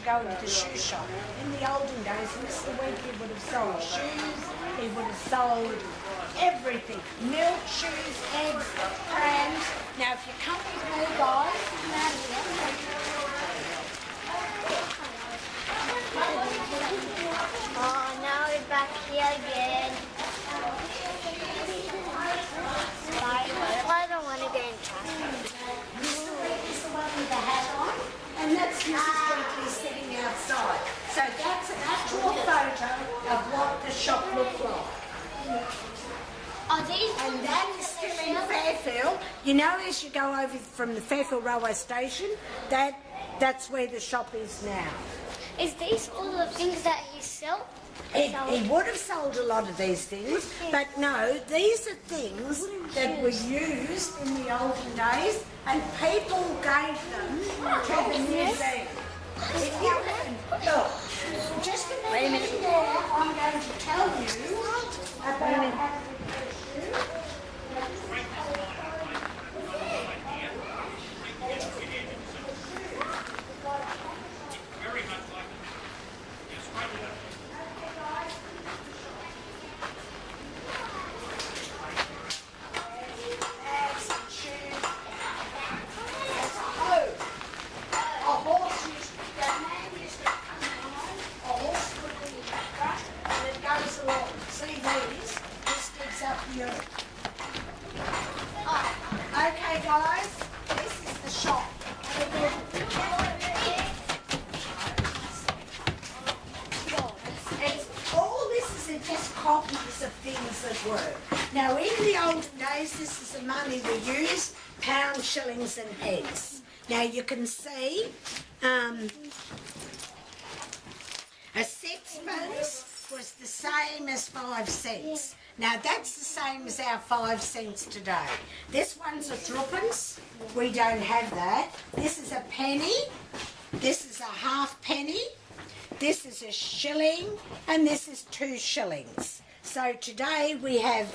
go into the shoe shop. In the olden days, Mr. Weekly would have sold shoes, he would have sold everything. Milk, shoes, eggs, prams. Now, if you come with me, guys, come out here. Oh, now we're back here again. I don't want to get in traffic. Mr. Weekly's the one with the hat on, and that's Mrs. Weekly sitting outside. So that's an actual photo of what the shop looked like. Are these And that is still in Fairfield. You know, as you go over from the Fairfield railway station, that's where the shop is now. Is these all the things that he sells? He would have sold a lot of these things, but no, these are things that were used in the olden days, and people gave them to the museum. If you look, just a minute there, I'm going to tell you about. Okay guys, this is the shop. All this is just copies of things that were. Now in the olden days, this is the money we used, pounds, shillings and pence. Now you can see a sixpence was the same as 5 cents. Now that's the same as our 5 cents today. This one's a threepence. We don't have that. This is a penny. This is a half penny. This is a shilling, and this is 2 shillings. So today we have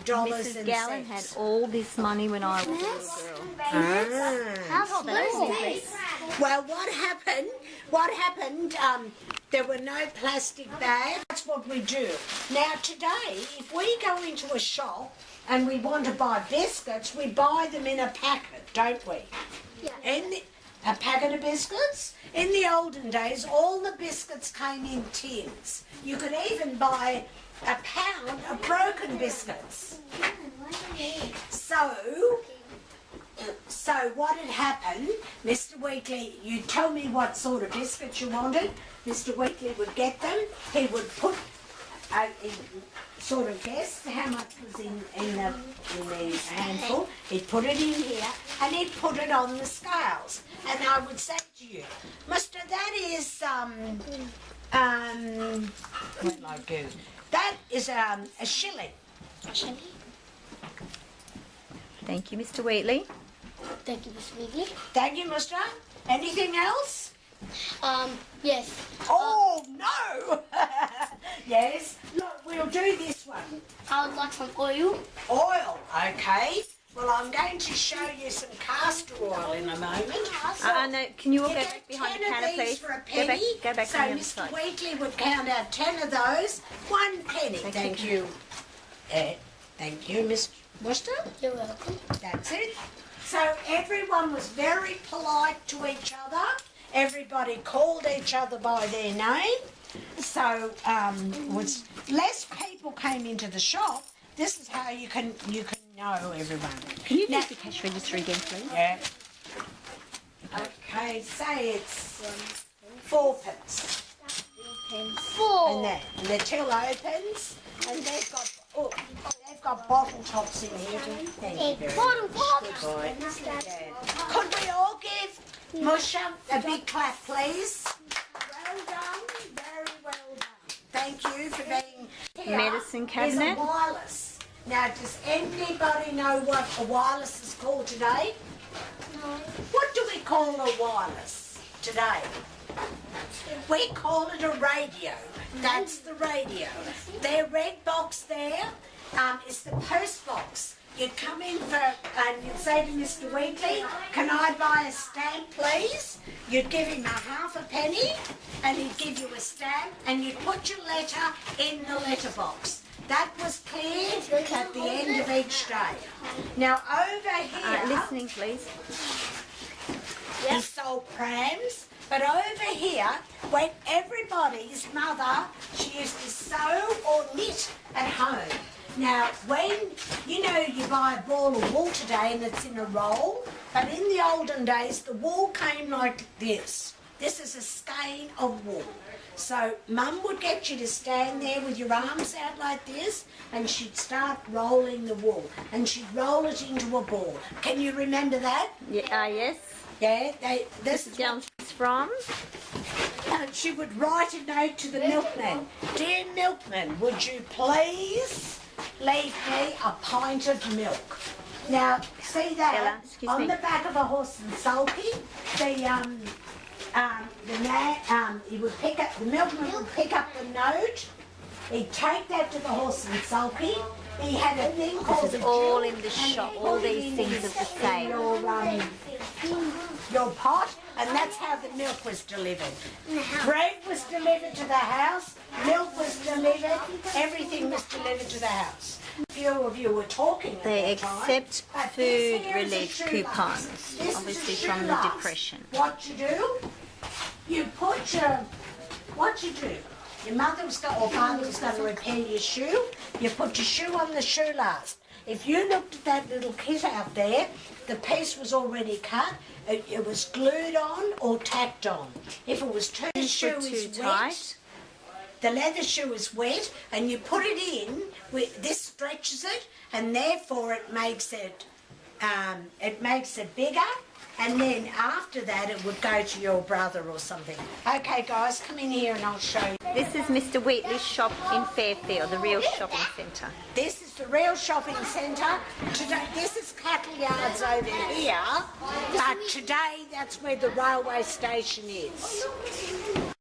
dollars Mrs. and Gallen cents. had all this money when I was a little girl. Ah. How old are you? Well, what happened, there were no plastic bags. That's what we do. Now today, if we go into a shop and we want to buy biscuits, we buy them in a packet, don't we? Yeah. A packet of biscuits. In the olden days, all the biscuits came in tins. You could even buy a pound of broken biscuits. So what had happened, Mr. Weekly, you tell me what sort of biscuits you wanted, Mr. Weekly would get them, he would put, he sort of guessed how much was in the handful, he'd put it in here, and he'd put it on the scales. And I would say to you, Mister, that is, what did I do? That is a shilling. Thank you, Mr. Wheatley. Thank you, Miss Wiggly. Thank you, Mister. Anything else? Yes. Oh, no! Yes. Look, we'll do this one. I would like some oil. Oil, okay. Well, I'm going to show you some castor oil in a moment. No, can you all You go get back behind 10 the counter, of these please? for a penny. Go back so on the other Mr. side. Weekly would count out 10 of those. 1 penny. Thank you. Thank you, Miss Worcester. You're welcome. That's it. So everyone was very polite to each other. Everybody called each other by their name. So was less people came into the shop. This is how you can know everyone. Can you Now- use the cash register again, please? Yeah. Okay, say it's 4 pence. And that, and the till opens, and they've got bottle tops in here. Thank you very Bottle much. tops. Good boy. Yeah. Could we all give Musha a big clap, please? Well done, very well done. Thank you for being here. Medicine Is cabinet. a wireless. Now, does anybody know what a wireless is called today? No. What do we call a wireless today? We call it a radio. That's the radio. Their red box there is the post box. you'd come in for, and you'd say to Mr. Wheatley, can I buy a stamp, please? You'd give him a half a penny, and he'd give you a stamp, and you'd put your letter in the letterbox. That was cleared at the end of each day. Now over here, Listening, please. he sold prams, but over here, when everybody's mother, she used to sew or knit at home. Now, when, you know, you buy a ball of wool today and it's in a roll, but in the olden days, the wool came like this. This is a skein of wool. So Mum would get you to stand there with your arms out like this, and she'd start rolling the wool, and she'd roll it into a ball. Can you remember that? Yeah, yes. Yeah, this is Down from. and she would write a note to the milkman. Dear milkman, would you please leave me a pint of milk? Now, see that Ella, excuse on me. the back of a horse and sulky, he would pick up, the milkman would pick up the note. He'd take that to the horse and sulky. He had a thing called is a all jewel, in the and shop. he'd All put it these in things his- are the same. your pot, and that's how the milk was delivered. Bread was delivered to the house, milk was delivered, everything was delivered to the house. A few of you were talking at They that time, accept but this food here is a relief shoelace. coupons, This is a obviously from the shoelace. Depression. What you do, you put what you do, your mother was going, or father was going to repair your shoe, you put your shoe on the shoelace. If you looked at that little kit out there, the piece was already cut. It was glued on or tacked on. If it was too, the shoe Too is wet, tight. the leather shoe is wet, and you put it in. This stretches it, and therefore it makes it bigger. And then after that, it would go to your brother or something. Okay, guys, come in here and I'll show you. This is Mr. Wheatley's shop in Fairfield, the real shopping centre. This is the real shopping centre. Today, this is cattle yards over here, but today that's where the railway station is.